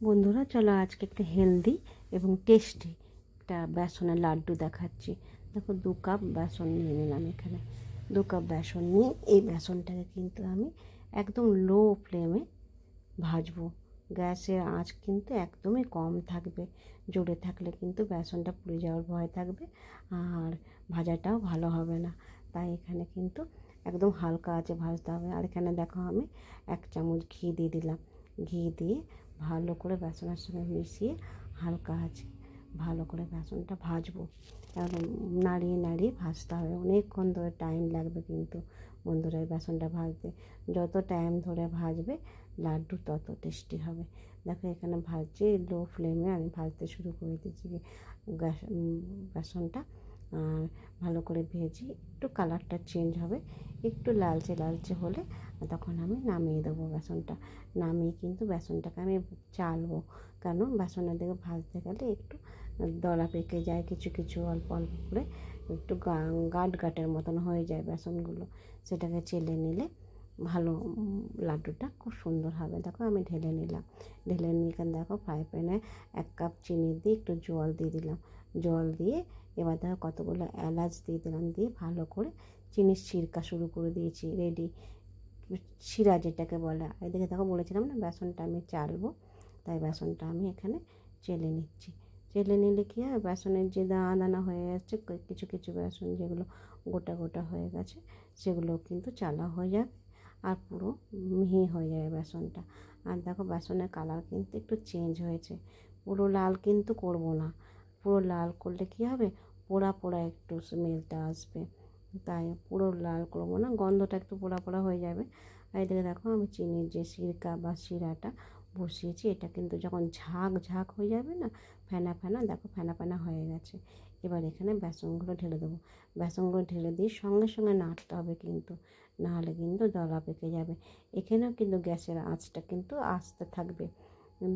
বন্ধুরা চলো আজকে একটা হেলদি এবং টেস্টি একটা বেসনের লাড্ডু দেখাচ্ছি। দেখো 2 কাপ বেসন নিয়ে নিলাম। এখানে 2 কাপ বেসন নিয়ে এই বেসনটাকে কিন্তু আমি একদম লো ফ্লেমে ভাজবো। গ্যাসের আঁচ কিন্তু একদমই কম থাকবে, জোরে থাকলে কিন্তু বেসনটা পুড়ে যাওয়ার ভয় থাকবে আর ভাজাটাও ভালো হবে না। তাই এখানে কিন্তু একদম হালকা আঁচে ভাজতে হবে। আর এখানে দেখো আমি 1 চামচ ঘি দিয়ে দিলাম। ঘি দিয়ে ভালো করে বেসনের সঙ্গে মিশিয়ে হালকা আঁচে ভালো করে বেসনটা ভাজবো। একদম নাড়িয়ে নাড়িয়ে ভাজতে হবে, অনেকক্ষণ ধরে টাইম লাগবে কিন্তু বন্ধুরা এই বেসনটা ভাজতে। যত টাইম ধরে ভাজবে লাড্ডু তত টেস্টি হবে। দেখো এখানে ভাজছি, লো ফ্লেমে আমি ভাজতে শুরু করে দিয়েছি বেসনটা। আর ভালো করে ভেজে একটু কালারটা চেঞ্জ হবে, একটু লালচে লালচে হলে তখন আমি নামিয়ে দেবো বেসনটা। নামিয়ে কিন্তু বেসনটাকে আমি চালবো, কেন বেসনের দিকে ভাজতে গেলে একটু দলা পেকে যায়, কিছু কিছু অল্প অল্প করে একটু গাঁট গাঁটের মতন হয়ে যায় বেসনগুলো। সেটাকে চেলে নিলে ভালো লাড্ডুটা খুব সুন্দর হবে। দেখো আমি ঢেলে নিলাম। ঢেলে নিয়ে এখানে দেখো ফ্রাই প্যানে 1 কাপ চিনি দিয়ে একটু জল দিয়ে দিলাম। জল দিয়ে এবার দেখো কতগুলো এলাচ দিয়ে দিলাম, দিয়ে ভালো করে চিনির সিরকা শুরু করে দিয়েছি। রেডি শিরা যেটাকে বলে। এদিকে দেখো বলেছিলাম না বেসনটা আমি চালবো, তাই বেসনটা আমি এখানে চেলে নিচ্ছি। চেলে নিলে কী হয়, বেসনের যে দানা দানা হয়ে যাচ্ছে, কিছু কিছু বেসন যেগুলো গোটা গোটা হয়ে গেছে সেগুলো কিন্তু চালা হয়ে যাবে আর পুরো মিহি হয়ে যাবে বেসনটা। আর দেখো বেসনের কালার কিন্তু একটু চেঞ্জ হয়েছে, পুরো লাল কিন্তু করব না। পুরো লাল করলে কী হবে, পোড়া পোড়া একটু স্মেলটা আসবে, তাই পুরো লাল করবো না, গন্ধটা একটু পোড়া পোড়া হয়ে যাবে। আর এদিকে দেখো আমি চিনির যে সিরকা বা শিরাটা বসিয়েছি, এটা কিন্তু যখন ঝাঁক ঝাঁক হয়ে যাবে না, ফেনা ফেনা, দেখো ফেনা ফেনা হয়ে গেছে। এবার এখানে বেসনগুলো ঢেলে দেবো। বেসনগুলো ঢেলে দিয়ে সঙ্গে সঙ্গে নাড়তে হবে কিন্তু, নাহলে কিন্তু দলা পেকে যাবে। এখানেও কিন্তু গ্যাসের আঁচটা কিন্তু আস্তে থাকবে,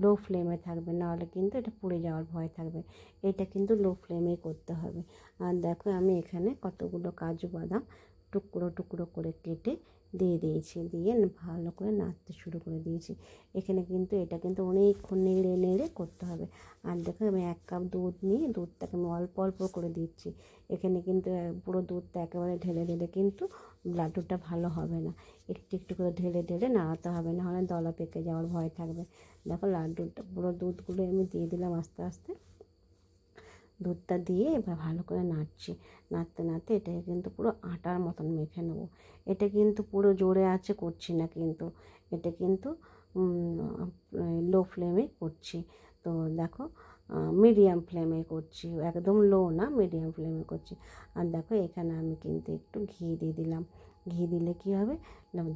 লো ফ্লেমে থাকবে, নাহলে কিন্তু এটা পুড়ে যাওয়ার ভয় থাকবে। এটা কিন্তু লো ফ্লেমেই করতে হবে। আর দেখো আমি এখানে কতগুলো কাজু বাদাম টুকরো টুকরো করে কেটে দিয়ে দিয়েছি, দিয়ে ভালো করে নাড়তে শুরু করে দিয়েছি। এখানে কিন্তু এটা কিন্তু অনেকক্ষণ নেড়ে নেড়ে করতে হবে। আর দেখো আমি 1 কাপ দুধ নিয়ে দুধটাকে আমি অল্প অল্প করে দিচ্ছি। এখানে কিন্তু পুরো দুধটা একেবারে ঢেলে ঢেলে কিন্তু লাড্ডুটা ভালো হবে না, একটু একটু করে ঢেলে ঢেলে নাড়াতে হবে, নাহলে দলা পেকে যাওয়ার ভয় থাকবে। দেখো লাড্ডুটা পুরো দুধগুলো আমি দিয়ে দিলাম আস্তে আস্তে। দুধটা দিয়ে এবার ভালো করে নাড়ছি, নাড়তে নাড়তে এটাকে কিন্তু পুরো আটার মতন মেখে নেবো। এটা কিন্তু পুরো জোরে আঁচে করছি না কিন্তু, এটা কিন্তু লো ফ্লেমে করছি। তো দেখো মিডিয়াম ফ্লেমে করছি, একদম লো না, মিডিয়াম ফ্লেমে করছি। আর দেখো এখানে আমি কিন্তু একটু ঘি দিয়ে দিলাম। ঘি দিলে কী হবে,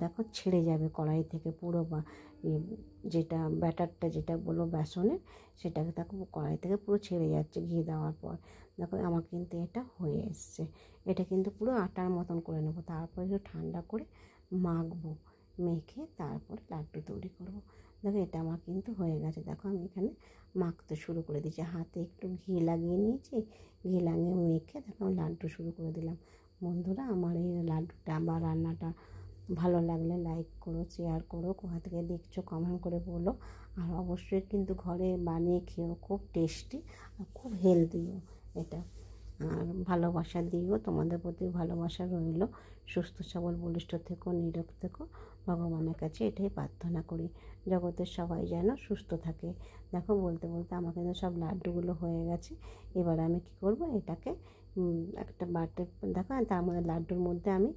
দেখো ছেড়ে যাবে কড়াই থেকে পুরো, বা যেটা ব্যাটারটা যেটা বলো বেসনের, সেটাকে দেখো কড়াই থেকে পুরো ছেড়ে যাচ্ছে ঘি দেওয়ার পর। দেখো আমার কিন্তু এটা হয়ে এসছে। এটা কিন্তু পুরো আটার মতন করে নেবো, তারপর একটু ঠান্ডা করে মাখবো, মেখে তারপর লাড্ডু তৈরি করব। দেখো এটা আমার কিন্তু হয়ে গেছে। দেখো আমি এখানে মাখতে শুরু করে দিয়েছি, হাতে একটু ঘি লাগিয়ে নিয়েছি, ঘি লাগিয়ে মেখে দেখো আমি লাড্ডু শুরু করে দিলাম। বন্ধুরা আমার এই লাড্ডুটা বা রান্নাটা ভালো লাগলে লাইক করো, শেয়ার করো, কোথা থেকে দেখছো কমেন্ট করে বলো। আর অবশ্যই কিন্তু ঘরে বানিয়ে খেও, খুব টেস্টি আর খুব হেলদিও এটা। আর ভালোবাসা দিও, তোমাদের প্রতি ভালোবাসা রইল। সুস্থ সবল বলিষ্ঠ থেকো, নিরোগ থেকো, ভগবানের কাছে এটাই প্রার্থনা করি, জগতের সবাই যেন সুস্থ থাকে। দেখো বলতে বলতে আমার কিন্তু সব লাড্ডুগুলো হয়ে গেছে। এবার আমি কি করব, এটাকে একটা বাটি, দেখো তার মধ্যে লাড্ডুর মধ্যে আমি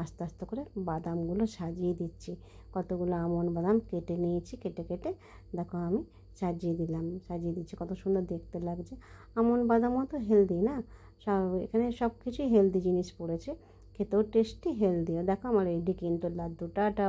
আস্তে আস্তে করে বাদামগুলো সাজিয়ে দিচ্ছি। কতগুলো আমন্ড বাদাম কেটে নিয়েছি, কেটে কেটে দেখো আমি সাজিয়ে দিলাম, সাজিয়ে দিচ্ছি, কত সুন্দর দেখতে লাগছে। আমন্ড বাদামও তো হেলদি না, সব এখানে সব কিছুই হেলদি জিনিস পড়েছে, খেতেও টেস্টি, হেলদিও। দেখো আমার রেডি কিন্তু লাড্ডু। টাটা।